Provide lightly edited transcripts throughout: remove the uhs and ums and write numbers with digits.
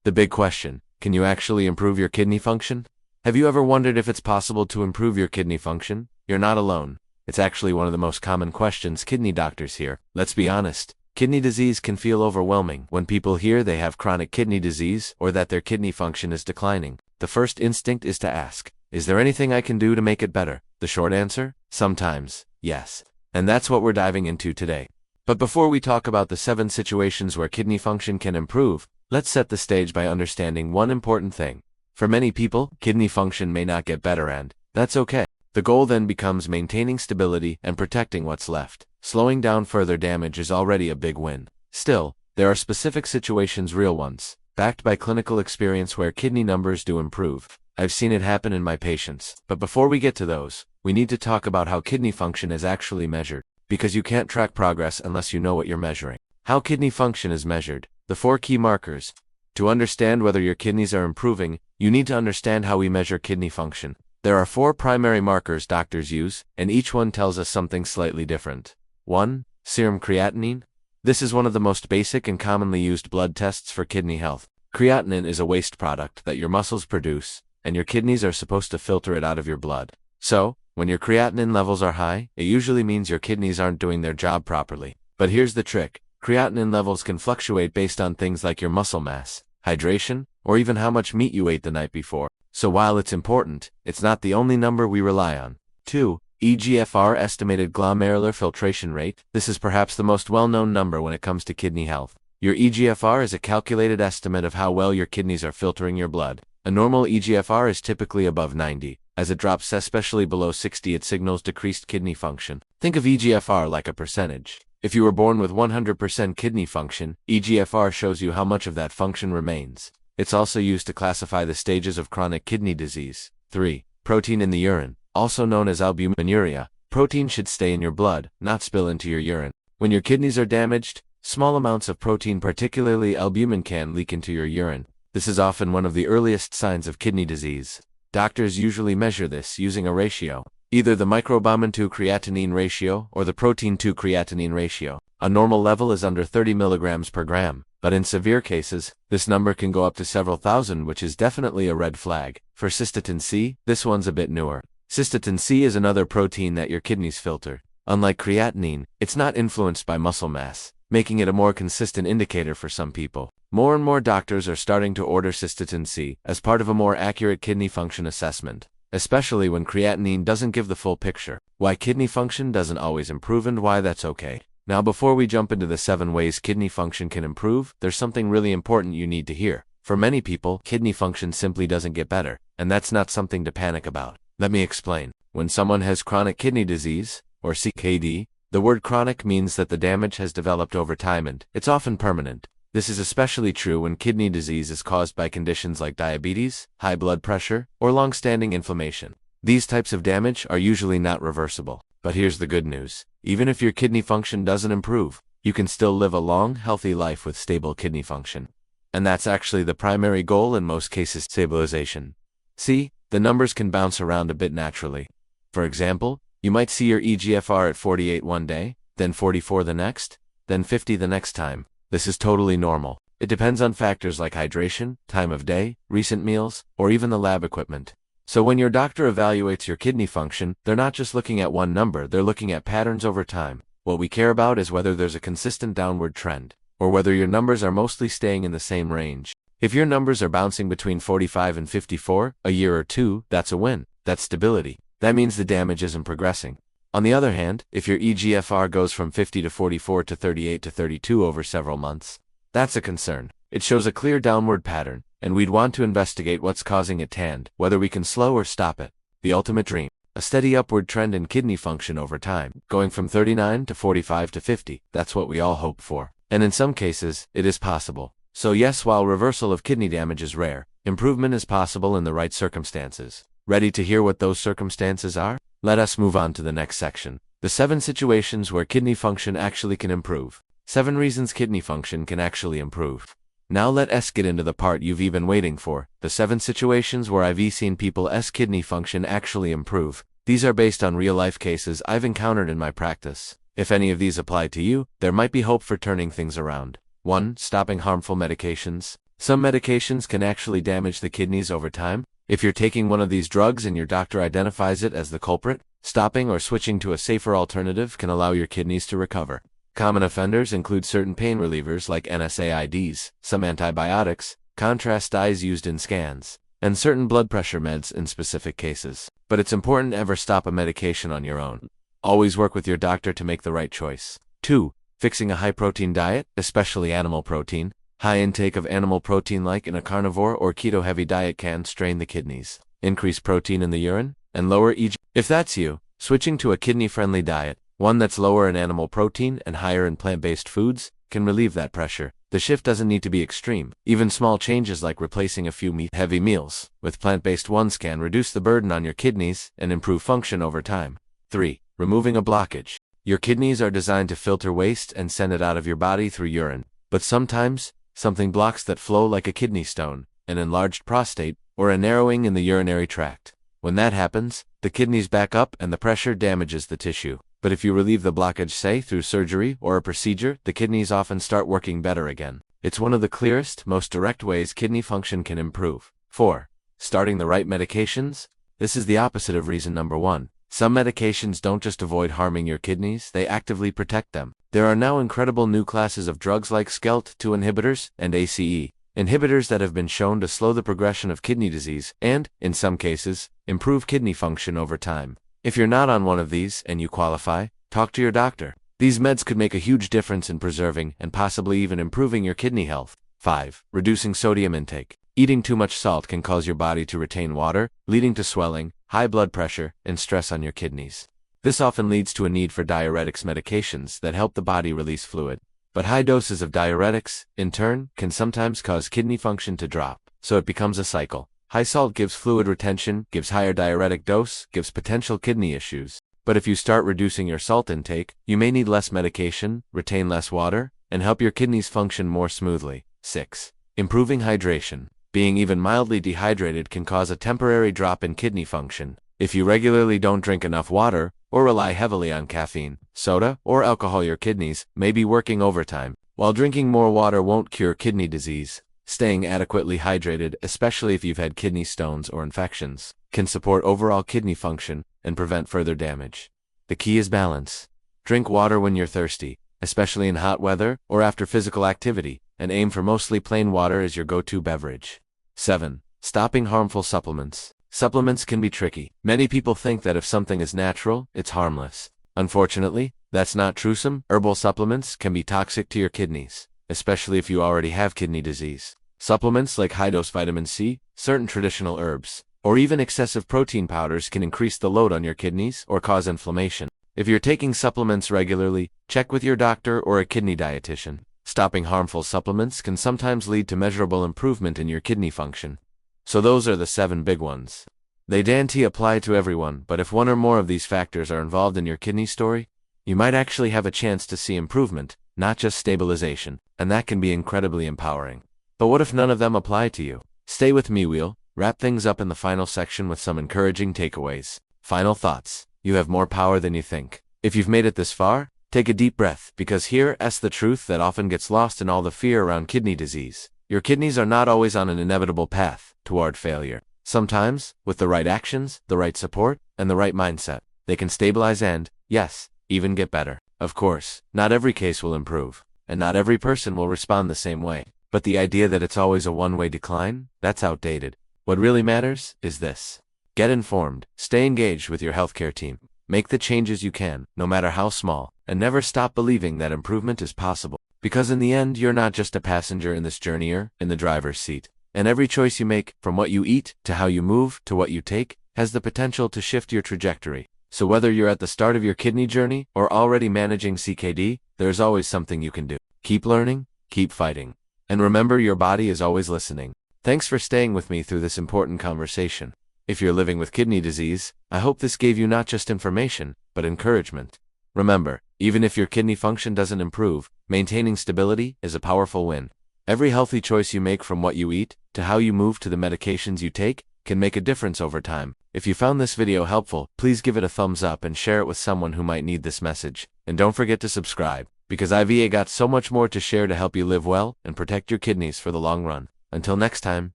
The big question, can you actually improve your kidney function? Have you ever wondered if it's possible to improve your kidney function? You're not alone. It's actually one of the most common questions kidney doctors hear. Let's be honest. Kidney disease can feel overwhelming when people hear they have chronic kidney disease or that their kidney function is declining. The first instinct is to ask, is there anything I can do to make it better? The short answer? Sometimes, yes. And that's what we're diving into today. But before we talk about the 7 situations where kidney function can improve, let's set the stage by understanding one important thing. For many people, kidney function may not get better, and that's okay. The goal then becomes maintaining stability and protecting what's left. Slowing down further damage is already a big win. Still, there are specific situations, real ones, backed by clinical experience where kidney numbers do improve. I've seen it happen in my patients. But before we get to those, we need to talk about how kidney function is actually measured, because you can't track progress unless you know what you're measuring. How kidney function is measured. The 4 key markers. To understand whether your kidneys are improving, you need to understand how we measure kidney function. There are 4 primary markers doctors use, and each one tells us something slightly different. 1. Serum creatinine. This is one of the most basic and commonly used blood tests for kidney health. Creatinine is a waste product that your muscles produce, and your kidneys are supposed to filter it out of your blood. So, when your creatinine levels are high, it usually means your kidneys aren't doing their job properly. But here's the trick. Creatinine levels can fluctuate based on things like your muscle mass, hydration, or even how much meat you ate the night before. So while it's important, it's not the only number we rely on. 2. eGFR, estimated glomerular filtration rate. This is perhaps the most well-known number when it comes to kidney health. Your eGFR is a calculated estimate of how well your kidneys are filtering your blood. A normal eGFR is typically above 90. As it drops especially below 60, it signals decreased kidney function. Think of eGFR like a percentage. If you were born with 100% kidney function, eGFR shows you how much of that function remains. It's also used to classify the stages of chronic kidney disease. 3. Protein in the urine, also known as albuminuria. Protein should stay in your blood, not spill into your urine. When your kidneys are damaged, small amounts of protein, particularly albumin, can leak into your urine. This is often one of the earliest signs of kidney disease. Doctors usually measure this using a ratio, either the microalbumin to creatinine ratio or the protein to creatinine ratio. A normal level is under 30 milligrams per gram, but in severe cases, this number can go up to several thousand, which is definitely a red flag. For Cystatin C, this one's a bit newer. Cystatin C is another protein that your kidneys filter. Unlike creatinine, it's not influenced by muscle mass, making it a more consistent indicator for some people. More and more doctors are starting to order Cystatin C as part of a more accurate kidney function assessment, especially when creatinine doesn't give the full picture. Why kidney function doesn't always improve and why that's okay. Now, before we jump into the 7 ways kidney function can improve, there's something really important you need to hear. For many people, kidney function simply doesn't get better, and that's not something to panic about. Let me explain. When someone has chronic kidney disease, or CKD, the word chronic means that the damage has developed over time and it's often permanent. This is especially true when kidney disease is caused by conditions like diabetes, high blood pressure, or long-standing inflammation. These types of damage are usually not reversible. But here's the good news. Even if your kidney function doesn't improve, you can still live a long, healthy life with stable kidney function. And that's actually the primary goal in most cases: stabilization. See, the numbers can bounce around a bit naturally. For example, you might see your eGFR at 48 one day, then 44 the next, then 50 the next time. This is totally normal. It depends on factors like hydration, time of day, recent meals, or even the lab equipment. So when your doctor evaluates your kidney function, they're not just looking at one number, they're looking at patterns over time. What we care about is whether there's a consistent downward trend, or whether your numbers are mostly staying in the same range. If your numbers are bouncing between 45 and 54, a year or two, that's a win. That's stability. That means the damage isn't progressing. On the other hand, if your eGFR goes from 50 to 44 to 38 to 32 over several months, that's a concern. It shows a clear downward pattern, and we'd want to investigate what's causing it and whether we can slow or stop it. The ultimate dream: a steady upward trend in kidney function over time, going from 39 to 45 to 50. That's what we all hope for. And in some cases, it is possible. So yes, while reversal of kidney damage is rare, improvement is possible in the right circumstances. Ready to hear what those circumstances are? Let us move on to the next section. The 7 situations where kidney function actually can improve. 7 reasons kidney function can actually improve. Now let us get into the part you've been waiting for, the 7 situations where I've seen people's kidney function actually improve. These are based on real-life cases I've encountered in my practice. If any of these apply to you, there might be hope for turning things around. 1. Stopping harmful medications. Some medications can actually damage the kidneys over time. If you're taking one of these drugs and your doctor identifies it as the culprit, stopping or switching to a safer alternative can allow your kidneys to recover. Common offenders include certain pain relievers like NSAIDs, some antibiotics, contrast dyes used in scans, and certain blood pressure meds in specific cases. But it's important to never stop a medication on your own. Always work with your doctor to make the right choice. 2. Fixing a high-protein diet, especially animal protein. High intake of animal protein like in a carnivore or keto-heavy diet can strain the kidneys, increase protein in the urine, and lower eGFR. If that's you, switching to a kidney-friendly diet, one that's lower in animal protein and higher in plant-based foods, can relieve that pressure. The shift doesn't need to be extreme. Even small changes like replacing a few meat-heavy meals with plant-based ones can reduce the burden on your kidneys and improve function over time. 3. Removing a blockage. Your kidneys are designed to filter waste and send it out of your body through urine. But sometimes, something blocks that flow, like a kidney stone, an enlarged prostate, or a narrowing in the urinary tract. When that happens, the kidneys back up and the pressure damages the tissue. But if you relieve the blockage, say through surgery or a procedure, the kidneys often start working better again. It's one of the clearest, most direct ways kidney function can improve. 4. Starting the right medications. This is the opposite of reason number 1. Some medications don't just avoid harming your kidneys, they actively protect them. There are now incredible new classes of drugs like SGLT2 inhibitors and ACE inhibitors that have been shown to slow the progression of kidney disease and, in some cases, improve kidney function over time. If you're not on one of these and you qualify, talk to your doctor. These meds could make a huge difference in preserving and possibly even improving your kidney health. 5. Reducing sodium intake. Eating too much salt can cause your body to retain water, leading to swelling, high blood pressure, and stress on your kidneys. This often leads to a need for diuretics medications that help the body release fluid. But high doses of diuretics, in turn, can sometimes cause kidney function to drop, so it becomes a cycle. High salt gives fluid retention, gives higher diuretic dose, gives potential kidney issues. But if you start reducing your salt intake, you may need less medication, retain less water, and help your kidneys function more smoothly. 6. Improving hydration. Being even mildly dehydrated can cause a temporary drop in kidney function. If you regularly don't drink enough water, or rely heavily on caffeine, soda, or alcohol, your kidneys may be working overtime. While drinking more water won't cure kidney disease, staying adequately hydrated, especially if you've had kidney stones or infections, can support overall kidney function and prevent further damage. The key is balance. Drink water when you're thirsty, especially in hot weather or after physical activity, and aim for mostly plain water as your go-to beverage. 7. Stopping harmful supplements. Supplements can be tricky. Many people think that if something is natural, it's harmless. Unfortunately, that's not true. Some herbal supplements can be toxic to your kidneys, especially if you already have kidney disease. Supplements like high-dose vitamin C, certain traditional herbs, or even excessive protein powders can increase the load on your kidneys or cause inflammation. If you're taking supplements regularly, check with your doctor or a kidney dietitian. Stopping harmful supplements can sometimes lead to measurable improvement in your kidney function. So those are the 7 big ones. They don't apply to everyone, but if one or more of these factors are involved in your kidney story, you might actually have a chance to see improvement, not just stabilization, and that can be incredibly empowering. But what if none of them apply to you? Stay with me, we'll wrap things up in the final section with some encouraging takeaways. Final thoughts. You have more power than you think. If you've made it this far, take a deep breath, because here's the truth that often gets lost in all the fear around kidney disease. Your kidneys are not always on an inevitable path toward failure. Sometimes, with the right actions, the right support, and the right mindset, they can stabilize and, yes, even get better. Of course, not every case will improve, and not every person will respond the same way. But the idea that it's always a one-way decline, that's outdated. What really matters is this. Get informed, stay engaged with your healthcare team, make the changes you can, no matter how small, and never stop believing that improvement is possible. Because in the end, you're not just a passenger in this journey, you're in the driver's seat. And every choice you make, from what you eat, to how you move, to what you take, has the potential to shift your trajectory. So whether you're at the start of your kidney journey, or already managing CKD, there's always something you can do. Keep learning, keep fighting. And remember, your body is always listening. Thanks for staying with me through this important conversation. If you're living with kidney disease, I hope this gave you not just information, but encouragement. Remember, even if your kidney function doesn't improve, maintaining stability is a powerful win. Every healthy choice you make, from what you eat, to how you move, to the medications you take, can make a difference over time. If you found this video helpful, please give it a thumbs up and share it with someone who might need this message. And don't forget to subscribe, because I've got so much more to share to help you live well and protect your kidneys for the long run. Until next time,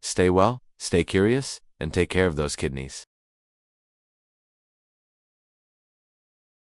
stay well, stay curious, and take care of those kidneys.